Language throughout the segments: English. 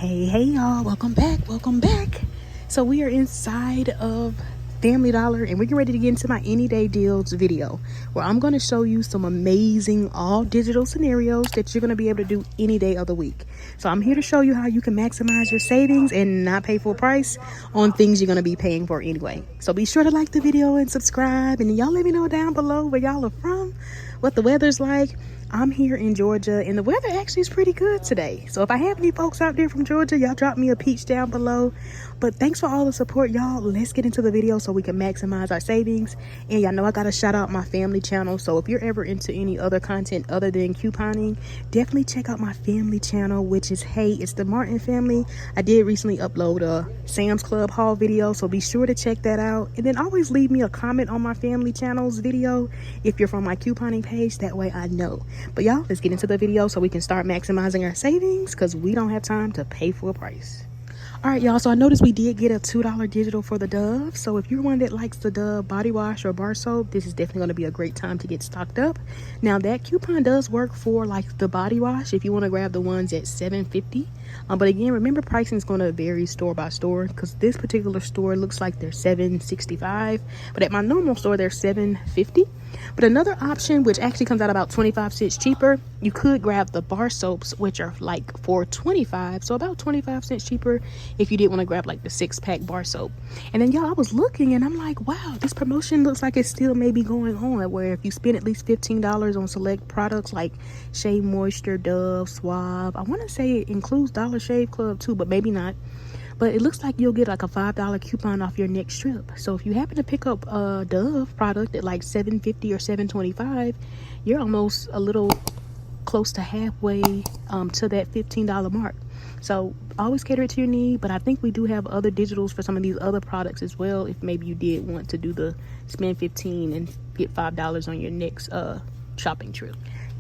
Hey y'all, welcome back. So we are inside of Family Dollar and we're getting ready to get into my any day deals video where I'm going to show you some amazing all digital scenarios that you're going to be able to do any day of the week. So I'm here to show you how you can maximize your savings and not pay full price on things you're going to be paying for anyway. So be sure to like the video and subscribe, and y'all let me know down below where y'all are from, what the weather's like. I'm here in Georgia and the weather actually is pretty good today. So if I have any folks out there from Georgia, y'all drop me a peach down below. But thanks for all the support, y'all. Let's get into the video so we can maximize our savings. And y'all know I gotta shout out my family channel. So if you're ever into any other content other than couponing, definitely check out my family channel, which is Hey, It's the Martin Family. I did recently upload a Sam's Club haul video, so be sure to check that out. And then always leave me a comment on my family channel's video if you're from my couponing page. That way I know. But y'all, let's get into the video so we can start maximizing our savings, because we don't have time to pay full price. All right, y'all, so I noticed we did get a $2 digital for the Dove. So if you're one that likes the Dove body wash or bar soap, this is definitely going to be a great time to get stocked up. Now that coupon does work for like the body wash if you want to grab the ones at $7.50. But again, remember, pricing is going to vary store by store, because this particular store looks like they're $7.65, but at my normal store they're $7.50. But another option, which actually comes out about 25 cents cheaper, you could grab the bar soaps, which are like $4.25, so about 25 cents cheaper if you did want to grab like the 6-pack bar soap. And then y'all, I was looking and I'm like, wow, this promotion looks like it's still maybe going on, where if you spend at least $15 on select products like Shea Moisture, Dove, Suave, I want to say it includes Dollar Shave Club too, but maybe not. But it looks like you'll get like a $5 coupon off your next trip. So if you happen to pick up a Dove product at like $7.50 or $7.25, you're almost a little close to halfway to that $15 mark. So always cater it to your need, but I think we do have other digitals for some of these other products as well, if maybe you did want to do the spend $15 and get $5 on your next shopping trip.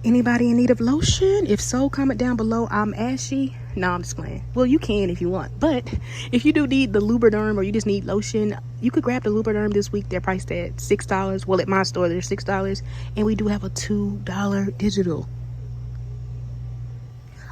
Anybody in need of lotion? If so, comment down below. I'm ashy. No, I'm just playing. Well, you can if you want, but if you do need the Lubriderm or you just need lotion, you could grab the Lubriderm this week. They're priced at $6. Well, at my store they're $6, and we do have a $2 digital.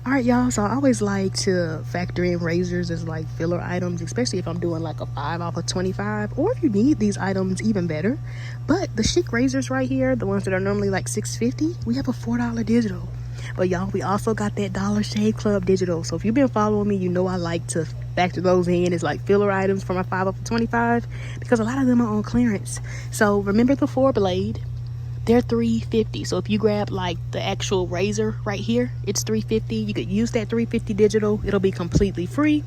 All right, y'all, so I always like to factor in razors as like filler items, especially if I'm doing like a 5 off of 25, or if you need these items, even better. But the chic razors right here, the ones that are normally like $6.50, we have a $4 digital. But y'all, we also got that Dollar Shave Club digital. So if you've been following me, you know I like to factor those in as like filler items for my 5 off of 25, because a lot of them are on clearance. So remember the 4-blade, they're $3.50. So if you grab like the actual razor right here, it's $3.50. You could use that $3.50 digital, it'll be completely free.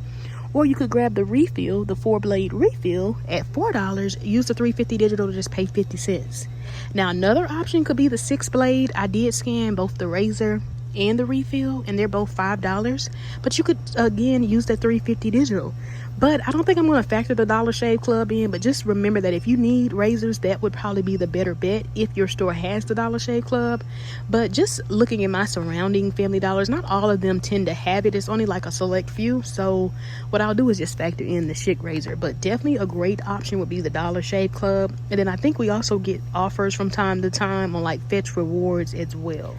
Or you could grab the refill, the 4-blade refill at $4, use the $3.50 digital to just pay 50 cents. Now another option could be the 6-blade. I did scan both the razor and the refill, and they're both $5, but you could again use the $3.50 digital. But I don't think I'm going to factor the Dollar Shave Club in, but just remember that if you need razors, that would probably be the better bet if your store has the Dollar Shave Club. But just looking at my surrounding Family Dollars, not all of them tend to have it. It's only like a select few. So what I'll do is just factor in the chic razor. But definitely a great option would be the Dollar Shave Club. And then I think we also get offers from time to time on like Fetch Rewards as well.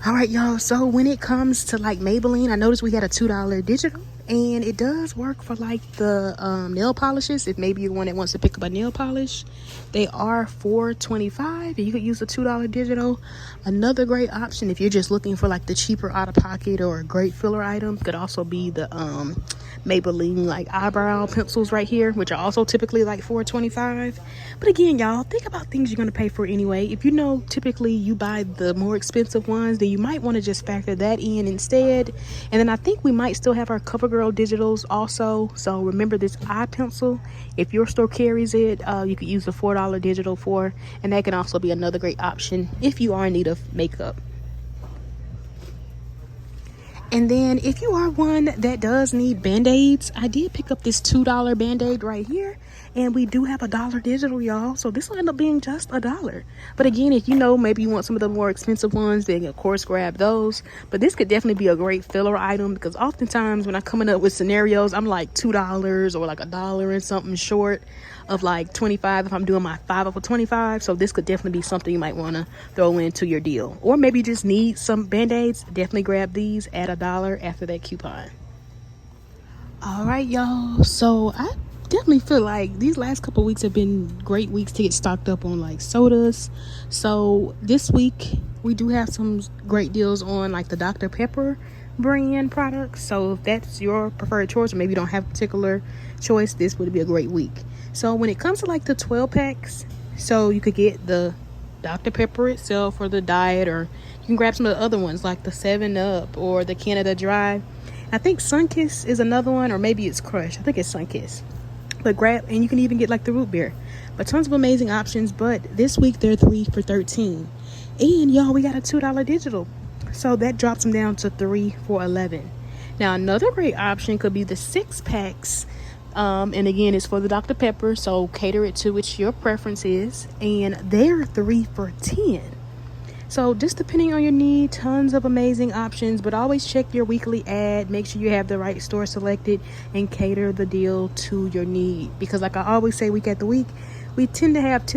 All right, y'all, so when it comes to like Maybelline, I noticed we got a $2 digital, and it does work for like the nail polishes. If maybe you're one that wants to pick up a nail polish, they are $4.25, and you could use the $2 digital. Another great option if you're just looking for like the cheaper out of pocket or a great filler item could also be the Maybelline like eyebrow pencils right here, which are also typically like $4.25. But again, y'all, think about things you're going to pay for anyway. If you know typically you buy the more expensive ones, then you might want to just factor that in instead. And then I think we might still have our CoverGirl digitals also. So remember this eye pencil, if your store carries it, you could use the $4 digital for, and that can also be another great option if you are in need of makeup. And then if you are one that does need band-aids, I did pick up this $2 band-aid right here, and we do have a $1 digital, y'all. So this will end up being just $1. But again, if you know maybe you want some of the more expensive ones, then of course grab those. But this could definitely be a great filler item, because oftentimes when I'm coming up with scenarios, I'm like $2 or like $1 and something short of like 25 if I'm doing my 5 off of 25. So this could definitely be something you might want to throw into your deal. Or maybe just need some band-aids, definitely grab these at $1 after that coupon. All right, y'all. So I definitely feel like these last couple weeks have been great weeks to get stocked up on like sodas. So this week we do have some great deals on like the Dr. Pepper brand products. So if that's your preferred choice, or maybe you don't have a particular choice, this would be a great week. So when it comes to like the 12 packs, so you could get the Dr. Pepper itself for the diet, or you can grab some of the other ones like the 7-Up or the Canada Dry. I think Sunkiss is another one, or maybe it's Crush. I think it's Sunkiss. But grab, and you can even get like the root beer. But tons of amazing options. But this week they're 3 for $13. And y'all, we got a $2 digital. So that drops them down to 3 for $11. Now another great option could be the 6 packs. And again, it's for the Dr. Pepper, so cater it to which your preference is. And they're 3 for $10. So just depending on your need, tons of amazing options, but always check your weekly ad. Make sure you have the right store selected and cater the deal to your need. Because like I always say, week after week, we tend to have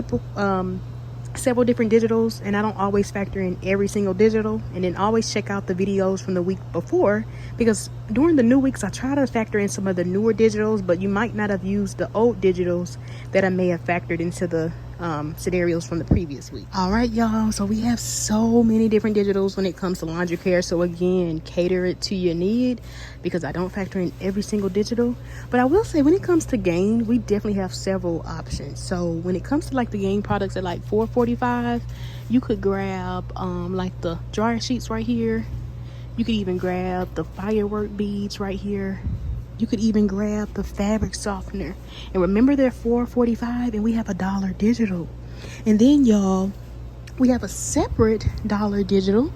several different digitals, and I don't always factor in every single digital. And then always check out the videos from the week before, because during the new weeks I try to factor in some of the newer digitals, but you might not have used the old digitals that I may have factored into the scenarios from the previous week. All right, y'all, so we have so many different digitals when it comes to laundry care. So again, cater it to your need, because I don't factor in every single digital. But I will say, when it comes to Gain, we definitely have several options. So when it comes to like the Gain products at like $4.45, you could grab like the dryer sheets right here. You could even grab the firework beads right here. You could even grab the fabric softener. And remember, they're $4.45 and we have a $1 digital. And then y'all, we have a separate $1 digital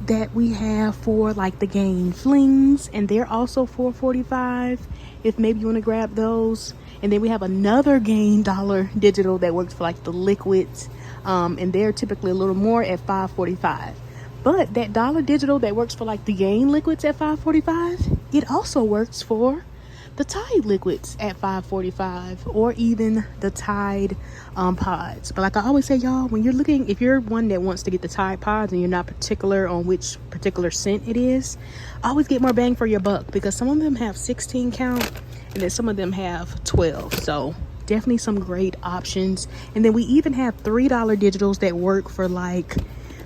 that we have for like the Gain flings, and they're also $4.45 if maybe you want to grab those. And then we have another Gain $1 digital that works for like the liquids, and they're typically a little more at $5.45. But that $1 digital that works for like the Gain liquids at $5.45, it also works for the Tide liquids at $5.45, or even the Tide pods. But like I always say, y'all, when you're looking, if you're one that wants to get the Tide pods and you're not particular on which particular scent it is, always get more bang for your buck, because some of them have 16 count and then some of them have 12. So definitely some great options. And then we even have $3 digitals that work for like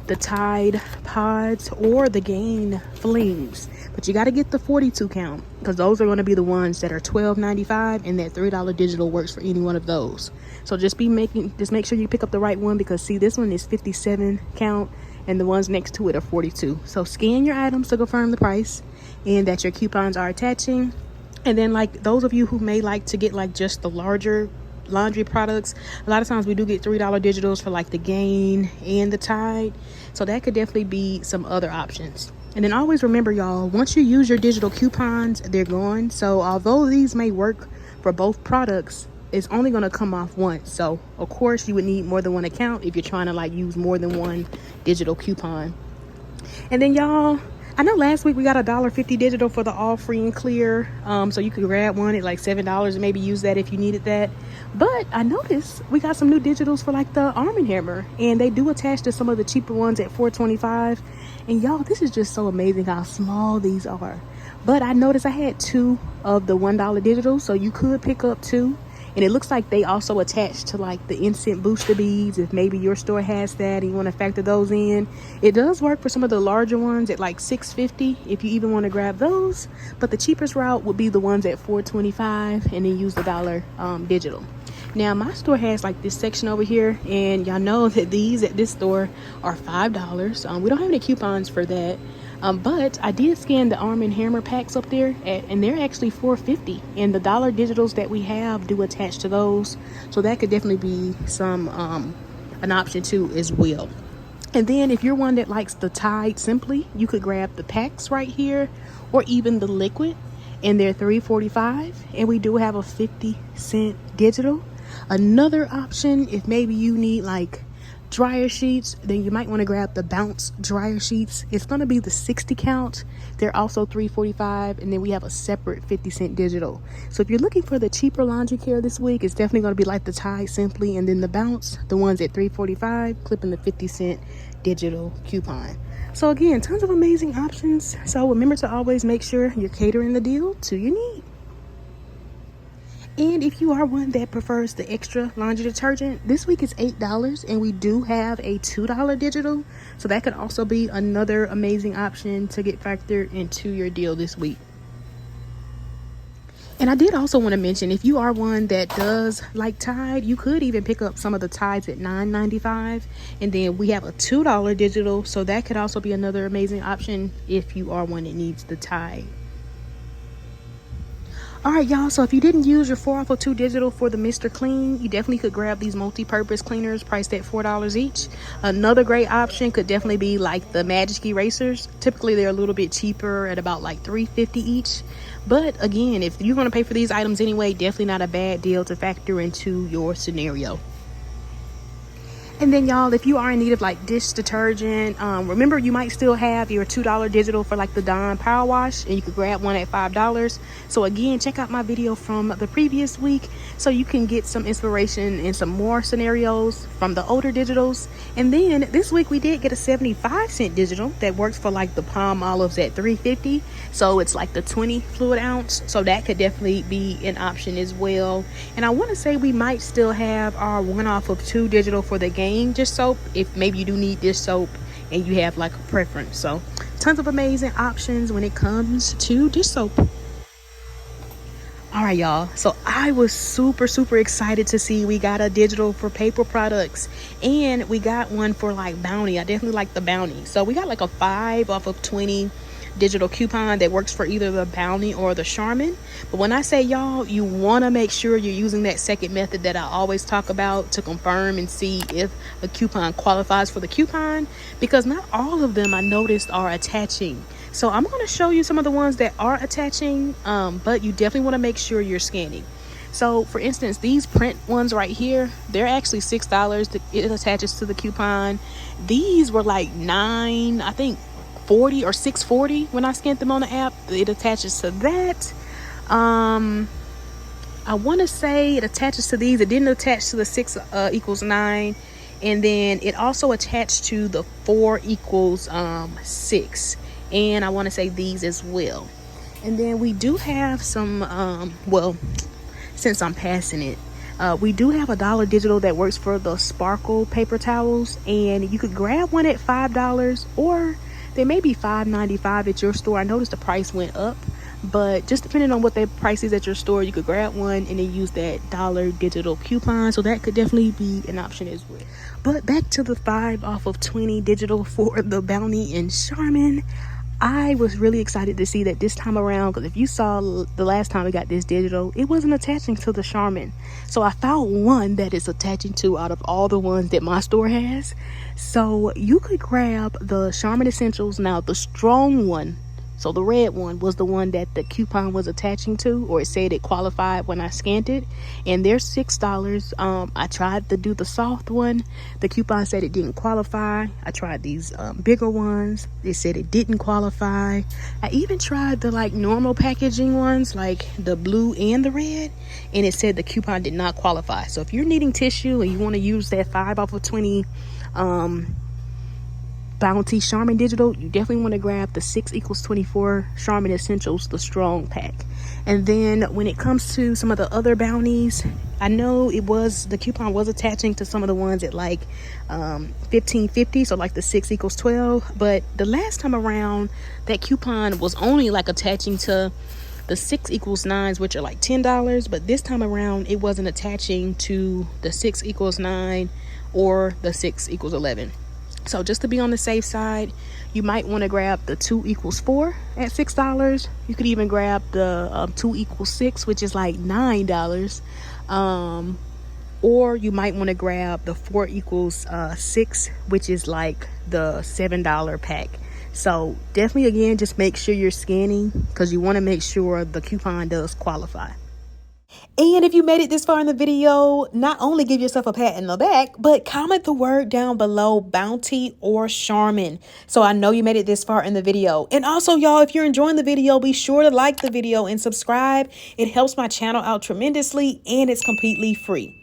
the Tide pods or the Gain flings. But you got to get the 42 count, because those are going to be the ones that are $12.95, and that $3 digital works for any one of those. So just make sure you pick up the right one, because see, this one is 57 count and the ones next to it are 42. So scan your items to confirm the price and that your coupons are attaching. And then like those of you who may like to get like just the larger laundry products, a lot of times we do get $3 digitals for like the Gain and the Tide. So that could definitely be some other options. And then always remember, y'all, once you use your digital coupons, they're gone. So although these may work for both products, it's only going to come off once. So of course you would need more than one account if you're trying to like use more than one digital coupon. And then y'all, I know last week we got a $1.50 digital for the all free and clear. So you could grab one at like $7 and maybe use that if you needed that. But I noticed we got some new digitals for like the Arm & Hammer, and they do attach to some of the cheaper ones at $4.25. And y'all, this is just so amazing how small these are. But I noticed I had 2 of the $1 digitals, so you could pick up 2. And it looks like they also attach to like the instant booster beads, if maybe your store has that and you want to factor those in. It does work for some of the larger ones at like $6.50 if you even want to grab those. But the cheapest route would be the ones at $4.25, and then use the $1 digital. Now my store has like this section over here, and y'all know that these at this store are $5. We don't have any coupons for that. But I did scan the Arm & Hammer packs up there, and they're actually $4.50, and the $1 digitals that we have do attach to those. So that could definitely be some an option too as well. And then if you're one that likes the Tide simply, you could grab the packs right here, or even the liquid, and they're $3.45, and we do have a 50-cent digital. Another option, if maybe you need like dryer sheets, then you might want to grab the Bounce dryer sheets. It's going to be the 60 count. They're also $3.45, and then we have a separate 50-cent digital. So if you're looking for the cheaper laundry care this week, it's definitely going to be like the Tide simply, and then the Bounce, the ones at $3.45, clipping the 50-cent digital coupon. So again, tons of amazing options. So remember to always make sure you're catering the deal to your need. And if you are one that prefers the extra laundry detergent, this week is $8, and we do have a $2 digital. So that could also be another amazing option to get factored into your deal this week. And I did also want to mention, if you are one that does like Tide, you could even pick up some of the Tides at $9.95. And then we have a $2 digital, so that could also be another amazing option if you are one that needs the Tide. All right, y'all, so if you didn't use your 4 off of 2 digital for the Mr. Clean, you definitely could grab these multi-purpose cleaners priced at $4 each. Another great option could definitely be like the Magic Erasers. Typically, they're a little bit cheaper at about like $3.50 each. But again, if you're going to pay for these items anyway, definitely not a bad deal to factor into your scenario. And then, y'all, if you are in need of like dish detergent, remember you might still have your $2 digital for like the Dawn Power Wash, and you could grab one at $5. So again, check out my video from the previous week so you can get some inspiration and some more scenarios from the older digitals. And then this week we did get a 75-cent digital that works for like the palm olives at $3.50. So it's like the 20 fluid ounce. So that could definitely be an option as well. And I want to say we might still have our 1 off of 2 digital for the game dish soap, if maybe you do need dish soap and you have like a preference. So tons of amazing options when it comes to dish soap. All right, y'all, so I was super excited to see we got a digital for paper products, and we got one for like Bounty. I definitely like the Bounty, so we got like a 5 off of 20 digital coupon that works for either the Bounty or the Charmin. But when I say, y'all, you want to make sure you're using that second method that I always talk about to confirm and see if a coupon qualifies for the coupon, because not all of them I noticed are attaching. So I'm going to show you some of the ones that are attaching, but you definitely want to make sure you're scanning. So for instance, these print ones right here, they're actually $6. It attaches to the coupon. These were like $9, I think, 40 or $6.40 when I scanned them on the app. It attaches to that. I want to say it attaches to these. It didn't attach to the 6 equals 9, and then it also attached to the 4 equals 6, and I want to say these as well. And then we do have some well, since I'm passing it, we do have a $1 digital that works for the Sparkle paper towels, and you could grab one at $5, or they may be $5.95 at your store. I noticed the price went up, but just depending on what their price is at your store, you could grab one and then use that $1 digital coupon. So that could definitely be an option as well. But back to the 5 off of 20 digital for the Bounty and Charmin. I was really excited to see that this time around, because if you saw the last time we got this digital, it wasn't attaching to the Charmin. So I found one that is attaching to out of all the ones that my store has. So you could grab the Charmin Essentials. Now the strong one, so the red one, was the one that the coupon was attaching to, or it said it qualified when I scanned it, and they're $6. I tried to do the soft one. The coupon said it didn't qualify. I tried these bigger ones. It said it didn't qualify. I even tried the like normal packaging ones, like the blue and the red, and it said the coupon did not qualify. So if you're needing tissue and you want to use that 5 off of 20 Bounty Charmin digital, you definitely want to grab the 6 equals 24 Charmin Essentials, the strong pack. And then when it comes to some of the other bounties, I know the coupon was attaching to some of the ones at like $15.50, so like the 6 equals 12. But the last time around, that coupon was only like attaching to the 6 equals 9s, which are like $10. But this time around, it wasn't attaching to the 6 equals 9 or the 6 equals 11. So just to be on the safe side, you might want to grab the 2 equals 4 at $6. You could even grab the 2 equals 6, which is like $9. Or you might want to grab the 4 equals 6, which is like the $7 pack. So definitely, again, just make sure you're scanning, because you want to make sure the coupon does qualify. And if you made it this far in the video, not only give yourself a pat in the back, but comment the word down below, Bounty or Charmin, so I know you made it this far in the video. And also, y'all, if you're enjoying the video, be sure to like the video and subscribe. It helps my channel out tremendously, and it's completely free.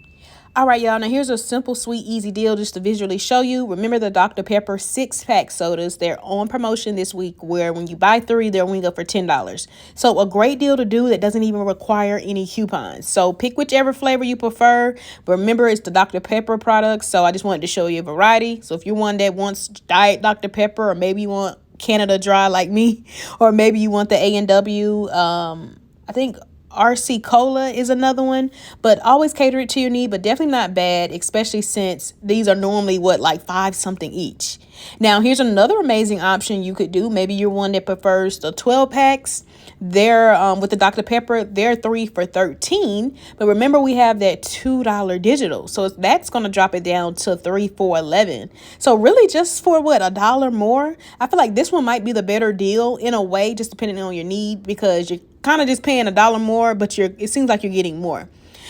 All right, y'all. Now here's a simple, sweet, easy deal just to visually show you. Remember the Dr. Pepper 6-pack sodas. They're on promotion this week where when you buy 3, they're only go for $10. So a great deal to do that doesn't even require any coupons. So pick whichever flavor you prefer. But remember, it's the Dr. Pepper products. So I just wanted to show you a variety. So if you're one that wants Diet Dr. Pepper, or maybe you want Canada Dry like me, or maybe you want the A&W, I think RC Cola is another one, but always cater it to your need, but definitely not bad, especially since these are normally like 5 something each. Now, here's another amazing option you could do. Maybe you're one that prefers the 12 packs. They're with the Dr. Pepper, they're 3 for $13. But remember, we have that $2 digital. So that's going to drop it down to 3 for $11. So really just for what, $1 more? I feel like this one might be the better deal in a way, just depending on your need, because you're kind of just paying $1 more, but it seems like you're getting more.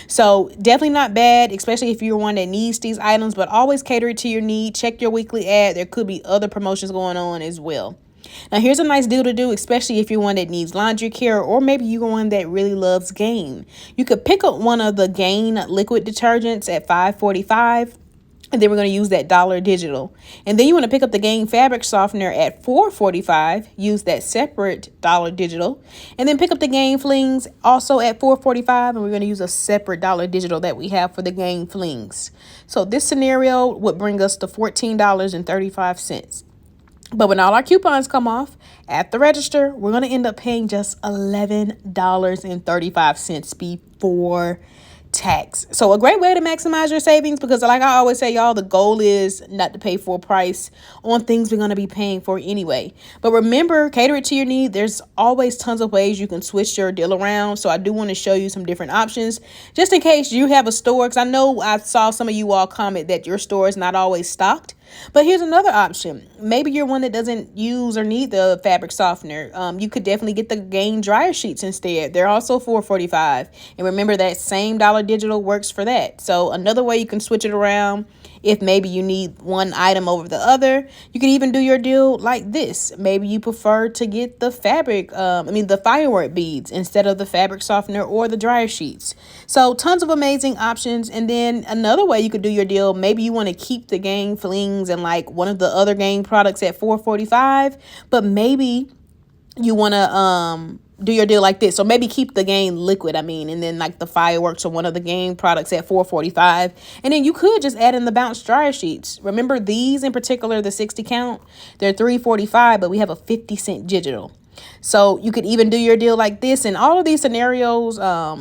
So definitely not bad, especially if you're one that needs these items, but always cater it to your need. Check your weekly ad. There could be other promotions going on as well. Now, here's a nice deal to do, especially if you're one that needs laundry care, or maybe you're one that really loves Gain. You could pick up one of the Gain liquid detergents at $5.45. And then we're going to use that $1 digital. And then you want to pick up the Gain fabric softener at $4.45. Use that separate $1 digital. And then pick up the Gain flings also at $4.45. And we're going to use a separate $1 digital that we have for the Gain flings. So this scenario would bring us to $14.35. But when all our coupons come off at the register, we're going to end up paying just $11.35 before tax. So a great way to maximize your savings, because like I always say, y'all, the goal is not to pay full price on things we're going to be paying for anyway. But remember, cater it to your need. There's always tons of ways you can switch your deal around. So I do want to show you some different options just in case you have a store, because I know I saw some of you all comment that your store is not always stocked. But here's another option. Maybe you're one that doesn't use or need the fabric softener. You could definitely get the Gain dryer sheets instead. They're also $4.45. And remember, that same $1 digital works for that. So another way you can switch it around, if maybe you need one item over the other, you can even do your deal like this. Maybe you prefer to get the the firework beads instead of the fabric softener or the dryer sheets. So tons of amazing options. And then another way you could do your deal, maybe you want to keep the Gain flings and like one of the other Gain products at $4.45, but maybe you want to do your deal like this. So maybe keep the Gain liquid, and then like the fireworks or one of the Gain products at $4.45. And then you could just add in the bounce dryer sheets. Remember, these in particular, the 60 count, they're $3.45, but we have a 50-cent digital. So you could even do your deal like this, and all of these scenarios are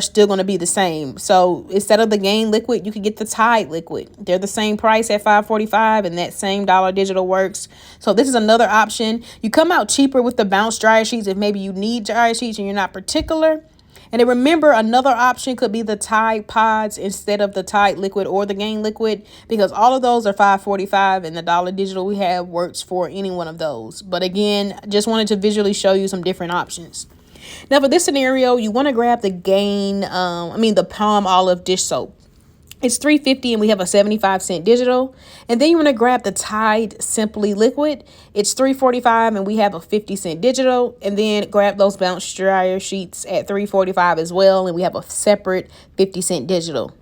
still going to be the same. So instead of the Gain liquid, you could get the Tide liquid. They're the same price at $5.45, and that same $1 digital works. So this is another option. You come out cheaper with the bounce dryer sheets if maybe you need dryer sheets and you're not particular. And then remember, another option could be the Tide Pods instead of the Tide liquid or the Gain liquid, because all of those are $5.45, and the $1 digital we have works for any one of those. But again, just wanted to visually show you some different options. Now for this scenario, you want to grab the Gain, the Palm Olive dish soap. It's $3.50 and we have a 75-cent digital. And then you want to grab the Tide Simply Liquid. It's $3.45 and we have a 50-cent digital. And then grab those bounce dryer sheets at $3.45 as well, and we have a separate 50-cent digital.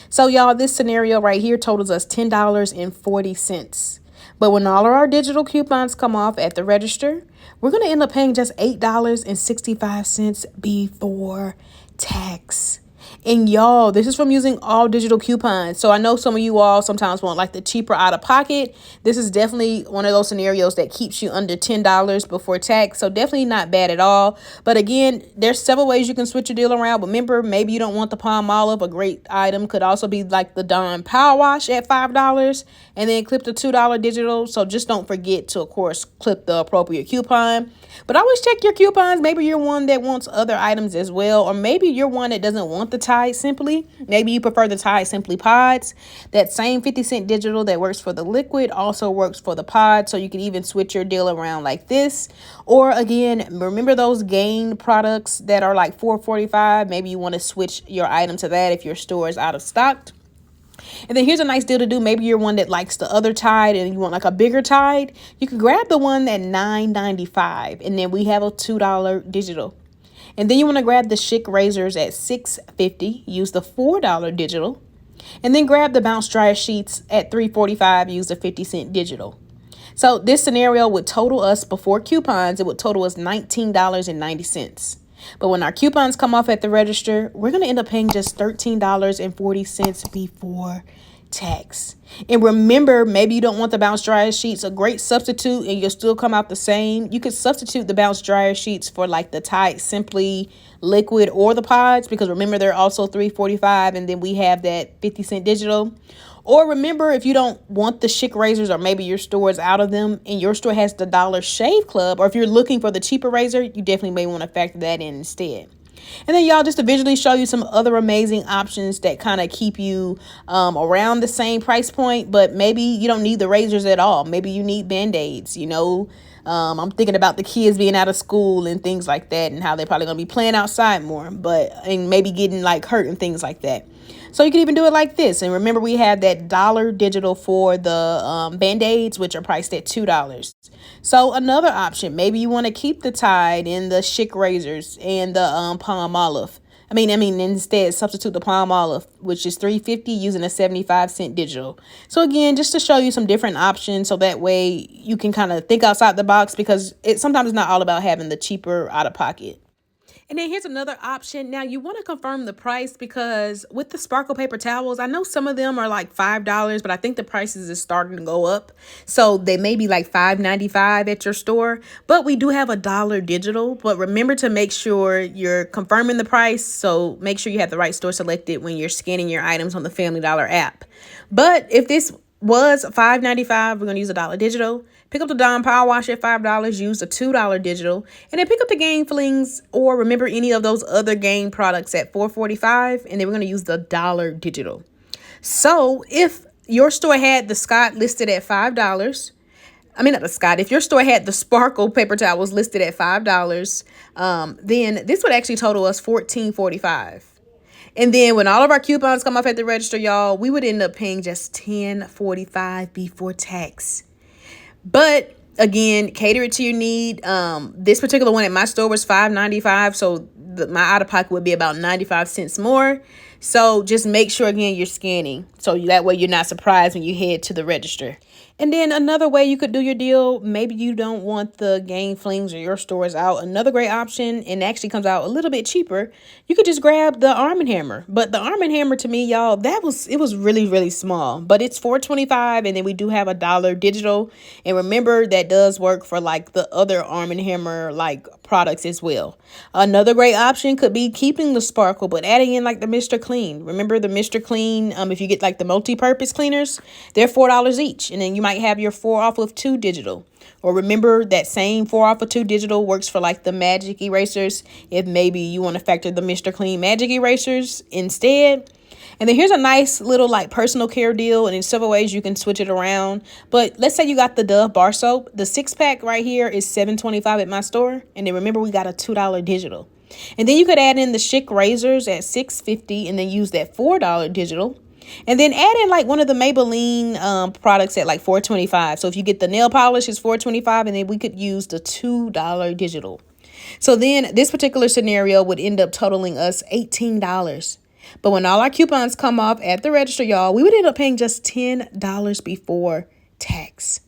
So y'all, this scenario right here totals us $10.40. But when all of our digital coupons come off at the register, we're going to end up paying just $8.65 before tax. And y'all, this is from using all digital coupons. So I know some of you all sometimes want like the cheaper out of pocket. This is definitely one of those scenarios that keeps you under $10 before tax. So definitely not bad at all. But again, there's several ways you can switch your deal around. But remember, maybe you don't want the Palm Olive. A great item could also be like the Dawn Power Wash at $5 and then clip the $2 digital. So just don't forget to, of course, clip the appropriate coupon. But always check your coupons. Maybe you're one that wants other items as well. Or maybe you're one that doesn't want the Tide Simply. Maybe you prefer the Tide Simply Pods. That same 50-cent digital that works for the liquid also works for the pod. So you can even switch your deal around like this. Or again, remember those Gain products that are like $4.45. Maybe you want to switch your item to that if your store is out of stock. And then here's a nice deal to do. Maybe you're one that likes the other Tide and you want like a bigger Tide. You can grab the one at $9.95, and then we have a $2 digital. And then you want to grab the Chic razors at $6.50. Use the $4 digital. And then grab the bounce dryer sheets at $3.45, use the 50-cent digital. So this scenario would total us, before coupons, it would total us $19.90. But when our coupons come off at the register, we're going to end up paying just $13.40 before tax. And remember, maybe you don't want the bounce dryer sheets, a great substitute, and you'll still come out the same. You could substitute the bounce dryer sheets for like the Tide Simply liquid or the pods, because remember, they're also $3.45, and then we have that 50-cent digital. Or remember, if you don't want the Schick razors, or maybe your store is out of them and your store has the Dollar Shave Club, or if you're looking for the cheaper razor, you definitely may want to factor that in instead. And then y'all, just to visually show you some other amazing options that kind of keep you around the same price point, but maybe you don't need the razors at all. Maybe you need Band-Aids, you know. I'm thinking about the kids being out of school and things like that, and how they're probably going to be playing outside more, and maybe getting like hurt and things like that. So you can even do it like this. And remember, we have that dollar digital for the Band-Aids, which are priced at $2. So another option, maybe you want to keep the Tide and the Schick razors and the Palm Olive. I mean, instead substitute the Palm Olive, which is $3.50, using a 75-cent digital. So again, just to show you some different options, so that way you can kind of think outside the box, because sometimes it's not all about having the cheaper out of pocket. And then here's another option. Now, you want to confirm the price, because with the sparkle paper towels, I know some of them are like $5, but I think the prices is starting to go up. So they may be like $5.95 at your store, but we do have a dollar digital. But remember to make sure you're confirming the price. So make sure you have the right store selected when you're scanning your items on the Family Dollar app. But if this was $5.95, we're going to use a dollar digital. Pick up the Dawn Power Wash at $5, use the $2 digital, and then pick up the Gain Flings, or remember any of those other Gain products, at $4.45, and then we're going to use the dollar digital. So if your store had the Scott listed at $5, not the Scott, if your store had the sparkle paper towels listed at $5, then this would actually total us $14.45. And then when all of our coupons come off at the register, y'all, we would end up paying just $10.45 before tax. But again, cater it to your need. This particular one at my store was $5.95, so my out of pocket would be about 95 cents more. So just make sure, again, you're scanning, so that way you're not surprised when you head to the register. And then another way you could do your deal, maybe you don't want the Gain Flings or your store is out. Another great option, and actually comes out a little bit cheaper, you could just grab the Arm & Hammer. But the Arm & Hammer, to me, y'all, it was really, really small. But it's $4.25, and then we do have a dollar digital. And remember, that does work for like the other Arm & Hammer like products as well. Another great option could be keeping the sparkle, but adding in like the Mr. Clean. Remember the Mr. Clean, if you get like the multi-purpose cleaners, they're $4 each. And then you might have your 4 off of 2 digital. Or remember, that same 4 off of 2 digital works for like the magic erasers, if maybe you want to factor the Mr. Clean magic erasers instead. And then here's a nice little like personal care deal, and in several ways you can switch it around. But let's say you got the Dove bar soap. The 6-pack right here is $7.25 at my store. And then remember, we got a $2 digital. And then you could add in the Schick razors at $6.50, and then use that $4 digital. And then add in like one of the Maybelline products at like $4.25. So if you get the nail polish, it's $4.25, and then we could use the $2 digital. So then this particular scenario would end up totaling us $18. But when all our coupons come off at the register, y'all, we would end up paying just $10 before tax.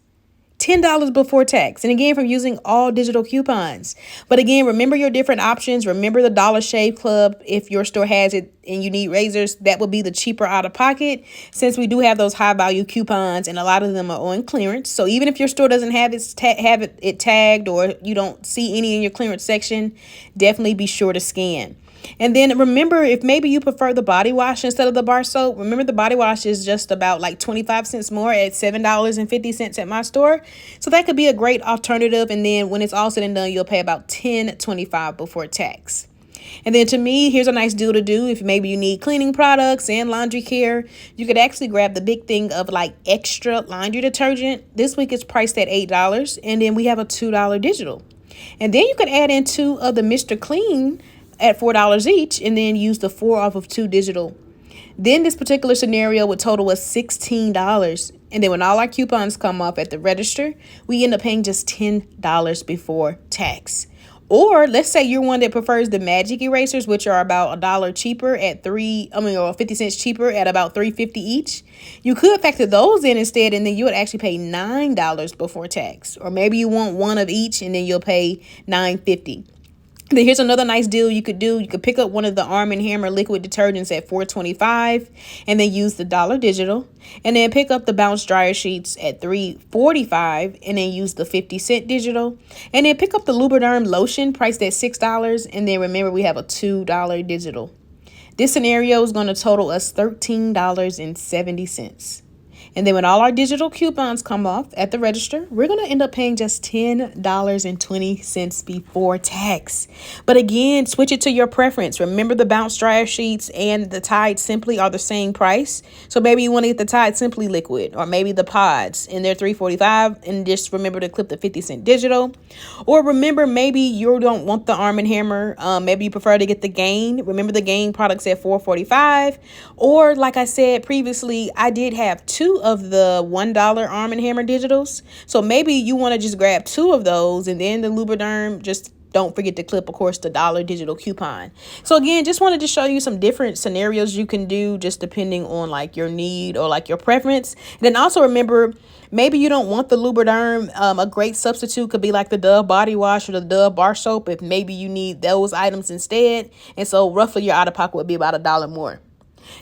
$10 before tax. And again, from using all digital coupons. But again, remember your different options. Remember the Dollar Shave Club. If your store has it and you need razors, that would be the cheaper out of pocket, since we do have those high value coupons, and a lot of them are on clearance. So even if your store doesn't have it tagged, or you don't see any in your clearance section, definitely be sure to scan. And then remember, if maybe you prefer the body wash instead of the bar soap, remember the body wash is just about like 25 cents more at $7.50 at my store. So that could be a great alternative. And then when it's all said and done, you'll pay about $10.25 before tax. And then to me, here's a nice deal to do. If maybe you need cleaning products and laundry care, you could actually grab the big thing of like extra laundry detergent. This week it's priced at $8. And then we have a $2 digital. And then you could add in 2 of the Mr. Clean at $4 each, and then use the 4 off of 2 digital. Then this particular scenario would total us $16. And then when all our coupons come off at the register, we end up paying just $10 before tax. Or let's say you're one that prefers the magic erasers, which are about $1 cheaper at or 50 cents cheaper at about $3.50 each. You could factor those in instead, and then you would actually pay $9 before tax. Or maybe you want one of each, and then you'll pay $9.50. Then here's another nice deal you could do. You could pick up one of the Arm & Hammer liquid detergents at $4.25 and then use the dollar digital. And then pick up the Bounce dryer sheets at $3.45 and then use the 50-cent digital. And then pick up the Lubriderm lotion priced at $6. And then remember, we have a $2 digital. This scenario is going to total us $13.70. And then when all our digital coupons come off at the register, we're going to end up paying just $10.20 before tax. But again, switch it to your preference. Remember, the Bounce dryer sheets and the Tide Simply are the same price. So maybe you want to get the Tide Simply liquid, or maybe the pods, and they're $3.45. And just remember to clip the 50-cent digital. Or remember, maybe you don't want the Arm & Hammer. Maybe you prefer to get the Gain. Remember, the Gain products at $4.45. Or like I said previously, I did have two of the $1 Arm & Hammer digitals. So maybe you want to just grab two of those, and then the Lubriderm, just don't forget to clip, of course, the dollar digital coupon. So again, just wanted to show you some different scenarios you can do just depending on like your need or like your preference. And then also remember, maybe you don't want the Lubriderm. A great substitute could be like the Dove body wash or the Dove bar soap if maybe you need those items instead. And so roughly your out-of-pocket would be about $1 more.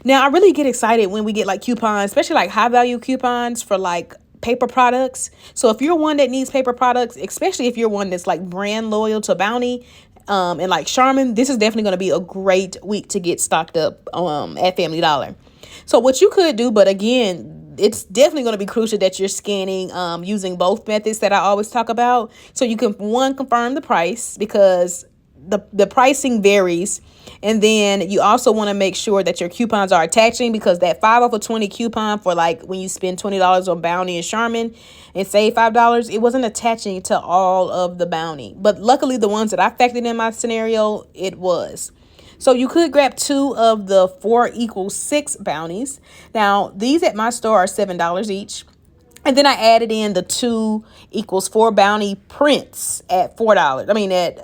Now, I really get excited when we get like coupons, especially like high value coupons for like paper products. So if you're one that needs paper products, especially if you're one that's like brand loyal to Bounty and like Charmin, this is definitely going to be a great week to get stocked up at Family Dollar. So what you could do, but again, it's definitely going to be crucial that you're scanning using both methods that I always talk about. So you can, one, confirm the price, because the pricing varies. And then you also want to make sure that your coupons are attaching, because that 5 off of 20 coupon for like when you spend $20 on Bounty and Charmin and save $5, it wasn't attaching to all of the Bounty. But luckily the ones that I factored in my scenario, it was. So you could grab two of the 4 = 6 Bounties. Now these at my store are $7 each. And then I added in the 2 = 4 Bounty prints at $4. I mean at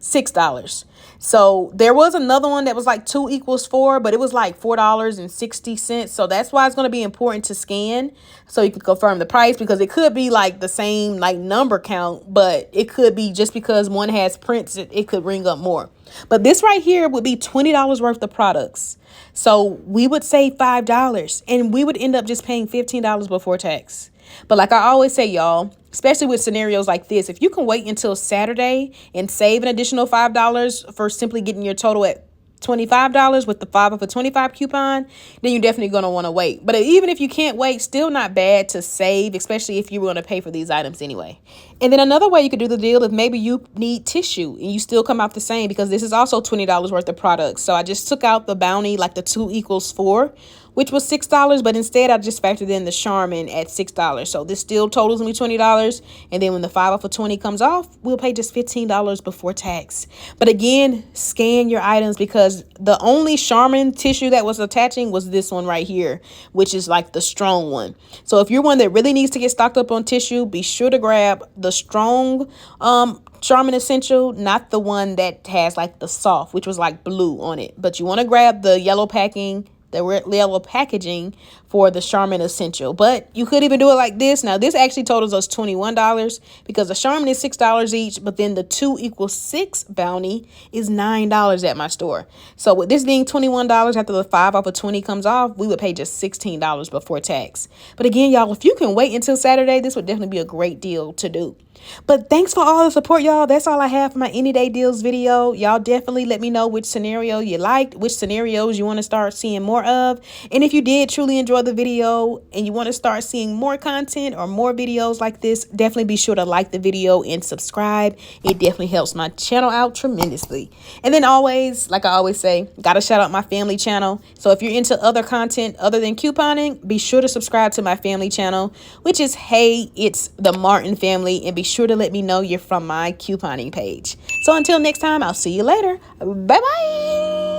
$6. So there was another one that was like 2 = 4, but it was like $4.60. So that's why it's going to be important to scan so you can confirm the price, because it could be like the same like number count, but it could be just because one has prints, it could ring up more. But this right here would be $20 worth of products. So we would save $5 and we would end up just paying $15 before tax. But like I always say, y'all, especially with scenarios like this, if you can wait until Saturday and save an additional $5 for simply getting your total at $25 with the 5 off of 25 coupon, then you're definitely going to want to wait. But even if you can't wait, still not bad to save, especially if you were going to pay for these items anyway. And then another way you could do the deal, if maybe you need tissue and you still come out the same, because this is also $20 worth of products. So I just took out the Bounty, like the 2 = 4, which was $6, but instead I just factored in the Charmin at $6. So this still totals me $20. And then when the 5 off of 20 comes off, we'll pay just $15 before tax. But again, scan your items, because the only Charmin tissue that was attaching was this one right here, which is like the strong one. So if you're one that really needs to get stocked up on tissue, be sure to grab the strong Charmin Essential, not the one that has like the soft, which was like blue on it. But you want to grab the yellow packaging for the Charmin Essential. But you could even do it like this. Now this actually totals us $21, because the Charmin is $6 each, but then the 2 = 6 Bounty is $9 at my store. So with this being $21 after the 5 off of 20 comes off, we would pay just $16 before tax. But again, y'all, if you can wait until Saturday, this would definitely be a great deal to do. But thanks for all the support, y'all. That's all I have for my Any Day Deals video. Y'all definitely let me know which scenario you liked, which scenarios you want to start seeing more of. And if you did truly enjoy the video and you want to start seeing more content or more videos like this, definitely be sure to like the video and subscribe. It definitely helps my channel out tremendously. And then always, like I always say, gotta shout out my family channel. So if you're into other content other than couponing, be sure to subscribe to my family channel, which is Hey, It's the Martin Family. And be sure to let me know you're from my couponing page. So until next time, I'll see you later. Bye bye.